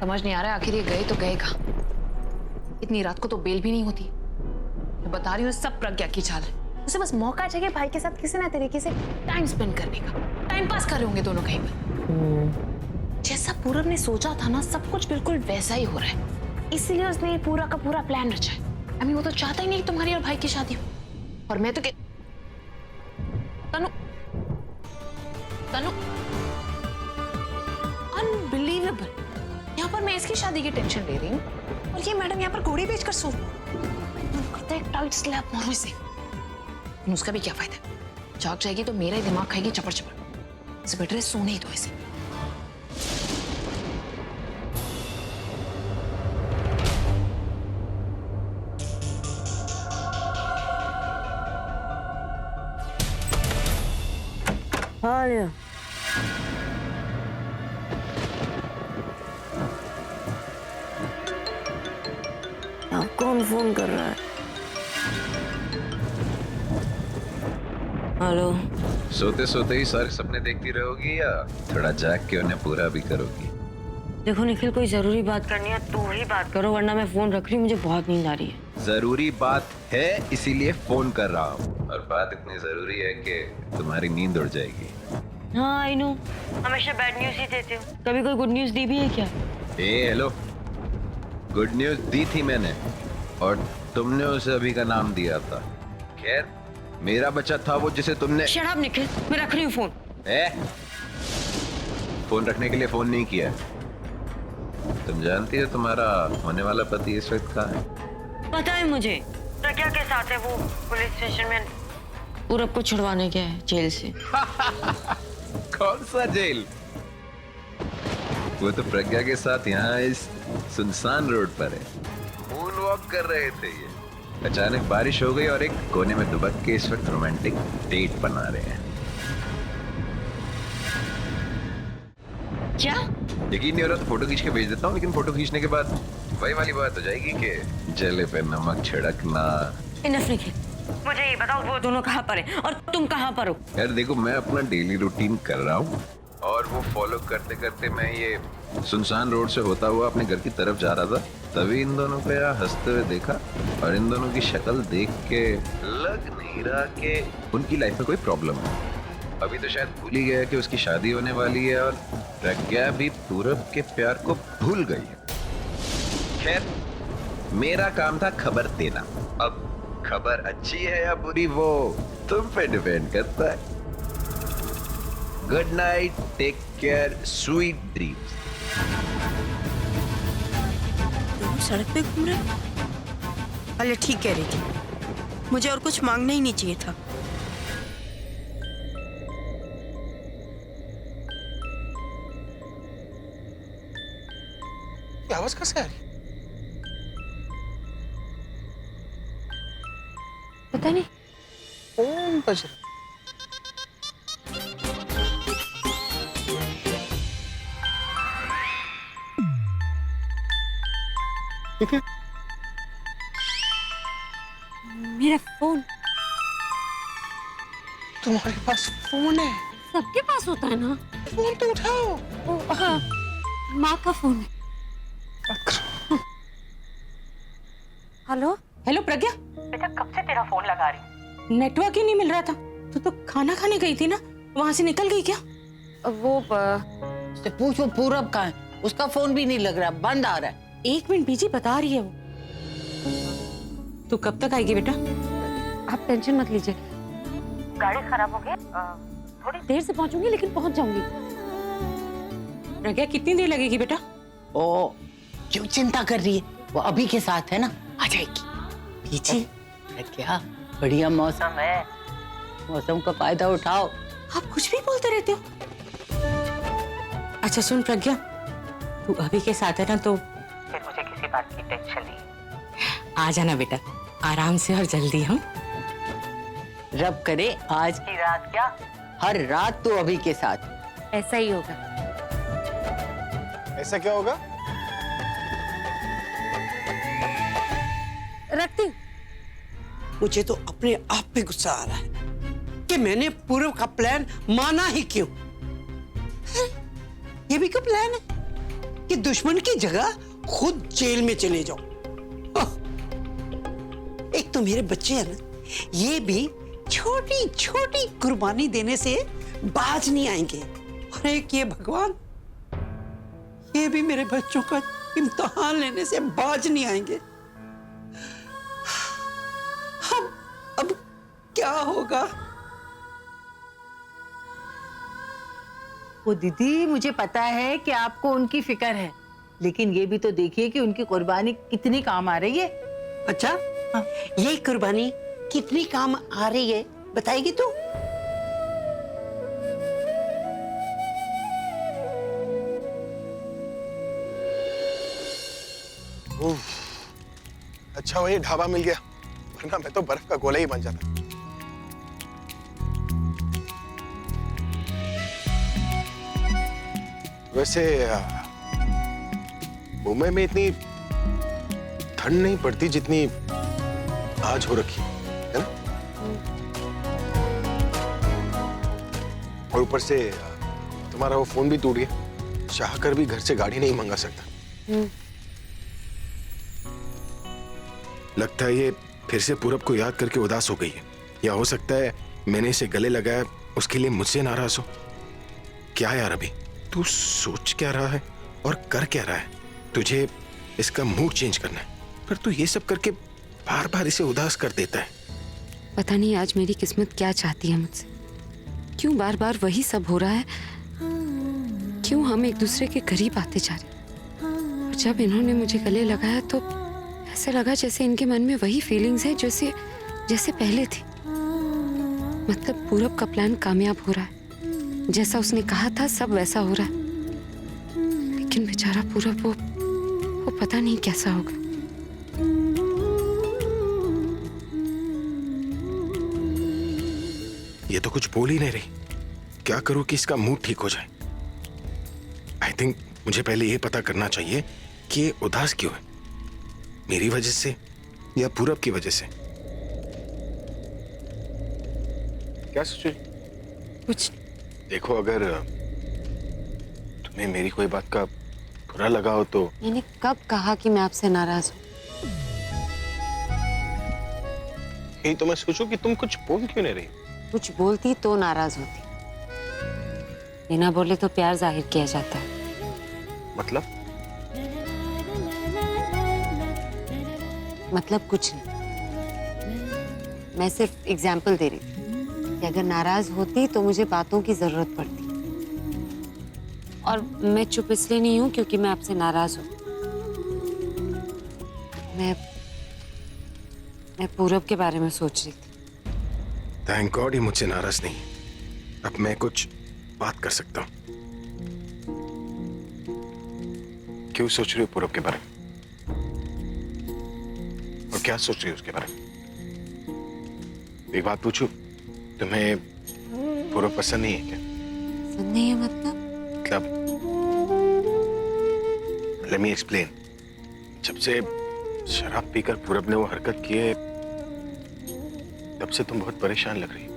समझ नहीं आ रहा है आखिर ये गए तो गए कहाँ। इतनी रात को तो बेल भी नहीं होती। मैं बता रही हूँ सब प्रज्ञा की चाल है। उसे बस मौका चाहिए भाई के साथ किसी ना तरीके से टाइम स्पेंड करने का। टाइम पास कर रहे होंगे दोनों कहीं पर। जैसा पूरब ने सोचा था ना, सब कुछ बिल्कुल वैसा ही हो रहा है। इसीलिए उसने पूरा का पूरा प्लान रचा है। वो तो चाहता ही नहीं कि तुम्हारी और भाई की शादी हो। और मैं तो तनु तनु अनबिलीवेबल। यहाँ पर मैं इसकी शादी की टेंशन ले रही हूँ और ये मैडम यहाँ पर घोड़ी बेचकर सो करता है। एक टाइट स्लैप मारो इसे। उसका भी क्या फायदा, जाग जाएगी तो मेरा ही दिमाग खाएगी चपड़ चपड़। इसे बेटर है सोने ही दो इसे। हाँ लिया। अब कौन फोन कर रहा है? हेलो। सोते सोते ही सारे सपने देखती रहोगी या थोड़ा जाग के उन्हें पूरा भी करोगी? देखो निखिल, कोई जरूरी बात करनी है तो ही बात करो, वरना मैं फोन रख रही हूँ। मुझे बहुत नींद आ रही है। जरूरी बात है इसीलिए फोन कर रहा हूँ, और बात इतनी जरूरी है कि तुम्हारी नींद उड़ जाएगी। हाँ आई नो, हमेशा बैड न्यूज ही देते हो। कभी कोई गुड न्यूज दी भी है क्या? हेलो, गुड न्यूज दी थी मैंने, और तुमने उसे अभी का नाम दिया था। खैर, मेरा बच्चा था वो जिसे तुमने। शट अप निखिल, मैं रख रही हूँ फोन। फोन रखने के लिए फोन नहीं किया। तुम जानती हो तुम्हारा होने वाला पति इस वक्त कहाँ है? पता है मुझे, प्रज्ञा के साथ है। वो पुलिस स्टेशन में पूरब को छुड़वाने गया है जेल से। कौन सा जेल? वो तो प्रज्ञा के साथ यहाँ इस सुनसान रोड पर है। मून वॉक कर रहे थे ये। अचानक बारिश हो गई और एक कोने में दुबक के इस वक्त रोमांटिक डेट बना रहे हैं। क्या? यकीन नहीं हो रहा तो फोटो खींच के भेज देता हूँ, लेकिन फोटो खींचने के बाद वही वाली बात हो जाएगी कि जले पे नमक छिड़कना। इनफ निखिल, मुझे ये बताओ वो दोनों कहाँ पर हैं और तुम कहाँ पर हो? यार देखो, मैं अपना डेली रूटीन कर रहा हूँ और वो फॉलो करते करते मैं ये सुनसान रोड से होता हुआ अपने घर की तरफ जा रहा था। तभी इन दोनों को यहाँ हंसते हुए देखा, और इन दोनों की शक्ल देख के लग नहीं रहा कि उनकी लाइफ में कोई प्रॉब्लम है। अभी तो शायद भूल ही गया कि उसकी शादी होने वाली है, और प्रज्ञा भी पूरब के प्यार को भूल गई है। खैर, मेरा काम था खबर देना। अब खबर अच्छी है या बुरी वो तुम पे डिपेंड करता है। Good night, take care, sweet dreams. तुम सड़क पे घूम रहे हो? अरे ठीक कह रही थी, मुझे और कुछ मांगना ही नहीं चाहिए था। ये आवाज कहाँ से आ रही? पता नहीं फोन बज रहा। ठीक है, मेरा फोन। तुम्हारे पास फोन है? सबके पास होता है ना। फोन तो उठाओ। ओ, हाँ, माँ का फोन है। हेलो। हेलो प्रज्ञा, बेटा कब से तेरा फोन लगा रही? नेटवर्क ही नहीं मिल रहा था। तो खाना खाने गई थी ना, वहां से निकल गई क्या? वो उससे पूछो पूरब कहाँ है, उसका फोन भी नहीं लग रहा, बंद आ रहा है। 1 मिनट बीजी, बता रही है वो। तू कब तक आएगी बेटा? आप टेंशन मत लीजिए, गाड़ी खराब हो गई, थोड़ी देर से पहुंचूंगी, लेकिन पहुंच जाऊंगी। प्रज्ञा कितनी देर लगेगी बेटा? ओ, क्यों चिंता कर रही है, वो अभी के साथ है ना, आ जाएगी। पीछे क्या बढ़िया मौसम है, मौसम का फायदा उठाओ। आप कुछ भी बोलते रहते हो। अच्छा सुन प्रज्ञा, तू अभी के साथ है ना, तो फिर मुझे किसी बात की टेंशन नहीं। आ जाना बेटा, आराम से और जल्दी। हम रब करे आज की रात क्या, हर रात तो अभी के साथ। ऐसा ही होगा। ऐसा क्या होगा? रखती हूँ। मुझे तो अपने आप पे गुस्सा आ रहा है कि मैंने पूरब का प्लान माना ही क्यों। ये भी क्या प्लान है? कि दुश्मन की जगह खुद जेल में चले जाओ। आह! एक तो मेरे बच्चे हैं ना, ये भी छोटी छोटी कुर्बानी देने से बाज नहीं आएंगे। और एक ये भगवान, ये भी मेरे बच्चों का इम्तिहान लेने से बाज नहीं आएंगे। अब क्या होगा? वो दीदी, मुझे पता है कि आपको उनकी फिक्र है, लेकिन ये भी तो देखिए कि उनकी कुर्बानी कितनी काम आ रही है। अच्छा, हाँ, ये कुर्बानी कितनी काम आ रही है बताएगी तू? अच्छा हुआ ये ढाबा मिल गया, वरना मैं तो बर्फ का गोला ही बन जाता। वैसे मुंबई में इतनी ठंड नहीं पड़ती जितनी आज हो रखी है ना। और ऊपर से तुम्हारा वो फोन भी टूट गया, चाहकर भी घर से गाड़ी नहीं मंगा सकता। लगता है ये फिर से पूरब को याद करके उदास हो गई है, या हो सकता है मैंने इसे गले लगाया उसके लिए मुझसे नाराज हो। क्या यार अभी तू सोच क्या रहा है और कर क्या रहा है? तुझे इसका मूड चेंज करना है, पर तू ये सब करके बार बार इसे उदास कर देता है। पता नहीं आज मेरी किस्मत क्या चाहती है मुझसे। क्यों बार बार वही सब हो रहा है? क्यों हम एक दूसरे के करीब आते जा रहे? और जब इन्होंने मुझे गले लगाया तो ऐसा लगा जैसे इनके मन में वही फीलिंग्स है जैसे जैसे पहले थी। मतलब पूरब का प्लान कामयाब हो रहा है, जैसा उसने कहा था सब वैसा हो रहा है। लेकिन बेचारा पूरब वो पता नहीं कैसा होगा। ये तो कुछ बोल ही नहीं रही। क्या करूं कि इसका मूड ठीक हो जाए? आई थिंक मुझे पहले ये पता करना चाहिए कि ये उदास क्यों है, मेरी वजह से या पूरब की वजह से। क्या सोच? कुछ देखो, अगर तुम्हें मेरी कोई बात का बुरा लगा हो तो। मैंने कब कहा कि मैं आपसे नाराज हूँ? यही तो मैं सोचूं कि तुम कुछ बोल क्यों नहीं रही। कुछ बोलती तो नाराज होती, बिना बोले तो प्यार जाहिर किया जाता है। मतलब कुछ नहीं, मैं सिर्फ एग्जाम्पल दे रही थी कि अगर नाराज होती तो मुझे बातों की जरूरत पड़ती। और मैं चुप इसलिए नहीं हूं क्योंकि मैं आपसे नाराज हूं। मैं पूरब के बारे में सोच रही थी। थैंक गॉड ये मुझसे नाराज नहीं। अब मैं कुछ बात कर सकता हूँ। क्यों सोच रही हो पूरब के बारे में? और क्या सोच रही हो उसके बारे में? एक बात पूछूं, तुम्हें पूरब पसंद नहीं है क्या? पसंद नहीं है मतलब? Let me explain. जब से शराब पीकर पूरब ने वो हरकत की है, तब से तुम बहुत परेशान लग रही हो।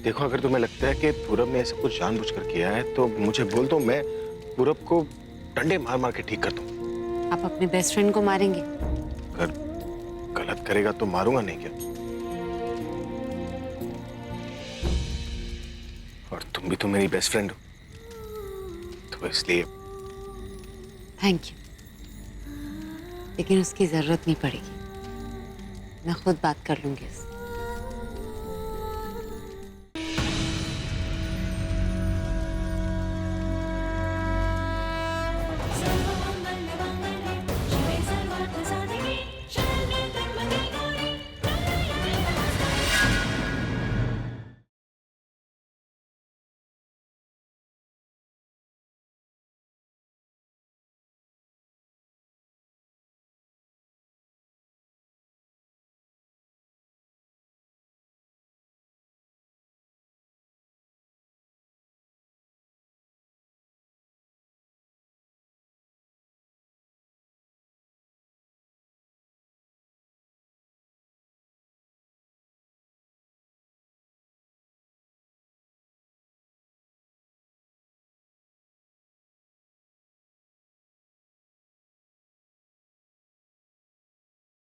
देखो, अगर तुम्हें लगता है कि पूरब ने ऐसा कुछ जानबूझकर किया है तो मुझे बोल दो, मैं पूरब को डंडे मार मार के ठीक कर दूं। आप अपने बेस्ट फ्रेंड को मारेंगे? अगर गलत करेगा तो मारूंगा नहीं क्या? और तुम भी तो मेरी बेस्ट फ्रेंड हो, तो इसलिए। थैंक यू, लेकिन उसकी जरूरत नहीं पड़ेगी। मैं खुद बात कर लूंगी उससे।